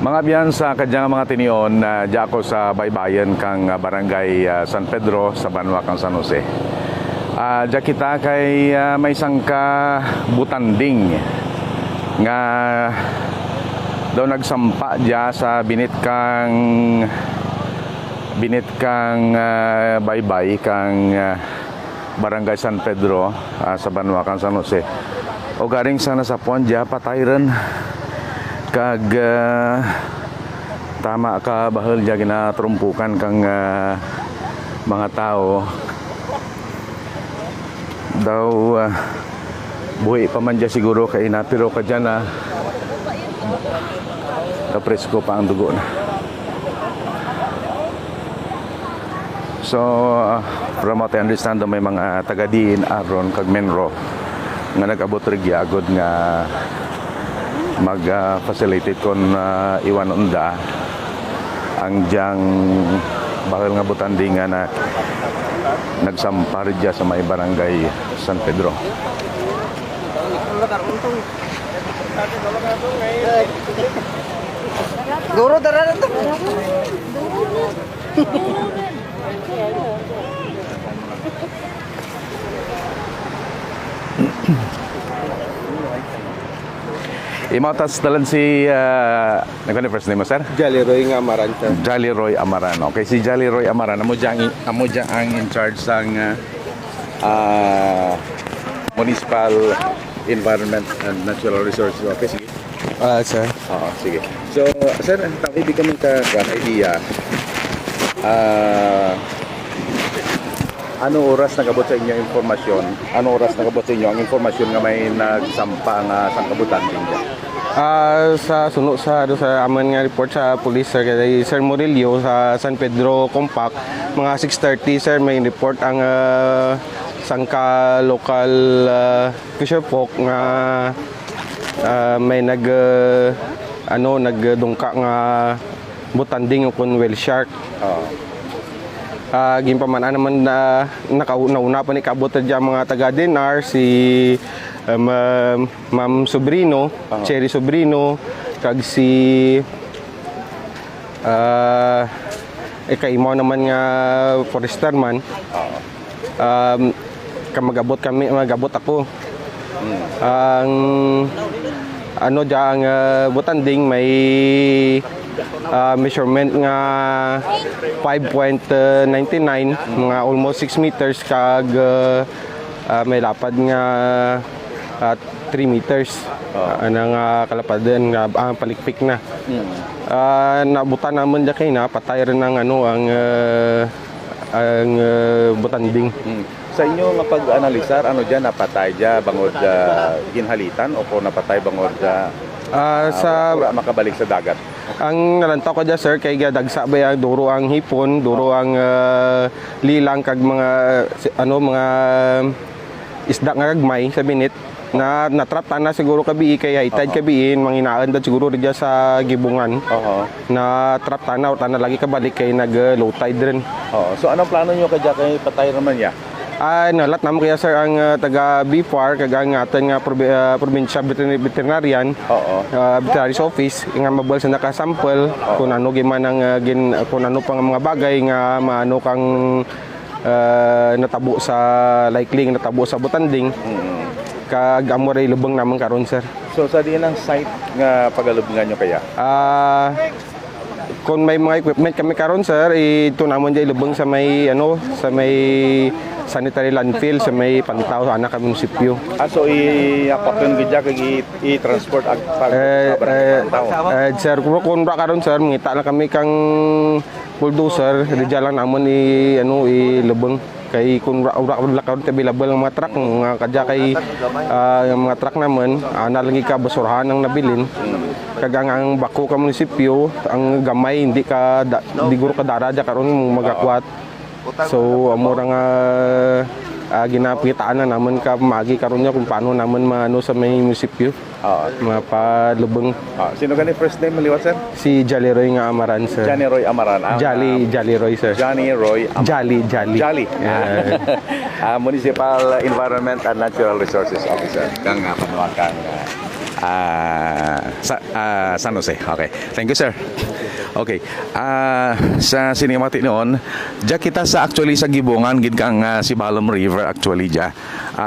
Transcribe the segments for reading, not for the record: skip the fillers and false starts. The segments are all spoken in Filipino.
Mga biyan sa kadyang mga tinion na diya ako sa baybayan kang barangay San Pedro sa Banwa kang San Jose. Diya kita kay may sangka butanding nga daw nagsampa diya sa binit kang baybay kang barangay San Pedro sa Banwa kang San Jose. O garing sana sa puan diya patay rin kag tama ka bahal diya ginatrumpukan kang mga tao daw buhi pa man diya siguro kay napiro ka diyan na presko pa ang dugo na. So from what I understand may mga taga-diin aron kag Menro nga nag-abot rigya agod nga mag-facilitate kon iwan unda ang diyang bakal nga butanding nga na nagsampar dya sa may barangay San Pedro. Guru darah itu. Imautas talan si nagkano first name mo, sir? Jali Roy Amaran. Jali Roy Amaran. Okay, si Jali Roy Amaran amo dyan ang in charge sang Municipal Environment and Natural Resources Office. Sige. Sir. Oo, sige. So, sir, ibig kami ka idea. Ano oras nagabot sa inyo informasyon? Ano oras nagabot sa inyo ang informasyon nga may nagsampa nga sangkabutan ninyo? Sa sunod sa aman nga report sa police sir kay Sir Murillo sa San Pedro Compact mga 6:30 sir may report ang sangka local fisher folk nga may nagdungka nga butanding kon whale shark. Gimpaman naman na nakauna pa ni kabot dyan mga taga-Dinar si Ma'am Sobrino, Cherry Sobrino, kag si kaimaw naman nga forester man. Magabot ako. Ang ano dyan butanding may measurement nga 5.99 mga almost 6 meters kag may lapad nga 3 meters anang kalapadan nga palikpik na. Nabutan naman diya kay na patay rin ang ang butanding. Sa inyo nga pag-analisar ano diyan napatay diya bangod ginhalitan o ko napatay bangod sa makabalik sa dagat. Ang nalantaw ko dyan sir kay dagsa ba duro ang hipon, duro ang lilang kag mga mga isda nga gagmay sa binit na natrap na siguro kabi kay high-tide kabiin manginaan dad siguro diya sa gibungan. Na trap na lagi kabalik kay nag low tide rin. So anong plano niyo kay patay naman niya? Nalat naman kaya sir ang taga BFAR kag ang aton nga probinsya veterinarian veterinary office nga mabal sa nakasample kung ano giman ang kung ano pang mga bagay nga maano kang natabo sa likely natabo sa butanding kag amo ray lubong naman karon sir. So sa diin ang site nga pagalubngan nyo kaya? Kung may mga equipment kami karon sir ito namon diay lubong sa may sanitary landfill sa may Pantaw anak kami munisipyo. So i-apakon gid kag i-transport para Pantaw. Sir kung karon sir mangita na kami kang bulldozer di lang namon ilubong kay kung karon available ang mga truck mga kadya kay mga truck naman nalagi ka basurahan ang nabilin kag ang bako ka munisipyo ang gamay hindi guro ka dara karon magakwat. So amo ra nga ginapitaan na naman ka magi karon niya kung paano naman maano sa may munisipyo. Mapalubong. Sino gani first name maliwat sir? Si Jali Roy nga Amaran sir. Johnny Roy Amaran. Jali Roy sir. Johnny Roy Amaran. Jali. Municipal Environment and Natural Resources Officer kang panuwakan San Jose. Okay. Thank you, sir. Okay. Sa sinemati noon, diya kita sa actually sa Gibongan gid kang si Balom River actually diya.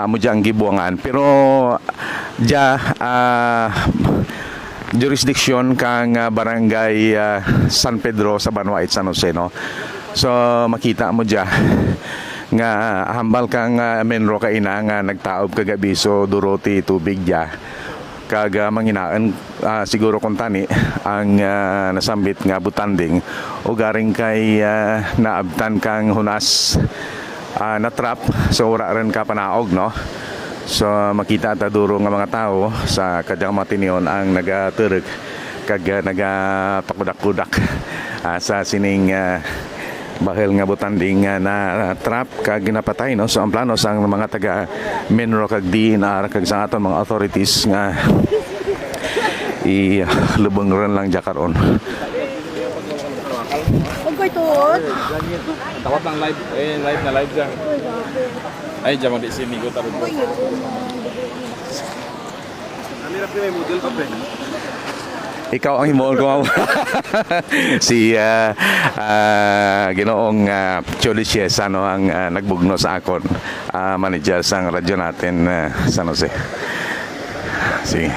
Mo diya ang Gibongan. Pero diya jurisdiction kang barangay San Pedro sa Banwait, San Jose, no. So makita mo diya nga hambal kang menro ka ina nga nagtaob kagabi so duroti tubig diya kag manginaan siguro kung tani ang nasambit nga butanding o garing kay naabtan kang hunas na trap so ora rin ka panaog, no. So makita ta duro nga mga tao sa kadyang matinion ang nagaturog kag nagapakudak-kudak sa sining bahel nga butanding na trap kag napatay, no. So ang plano sang mga taga Menro kag DNR kag sa aton mga authorities nga lubong ron lang jakaron. Okay, tuod. Tawat lang live, live na live dyan. Ay, dyan di sini ko tarong ko. Ikaw ang himuon ko. Si Ginoong Choli Chiesa, no, ang nagbugno sa akon, manager sang radyo natin San Jose. Sige.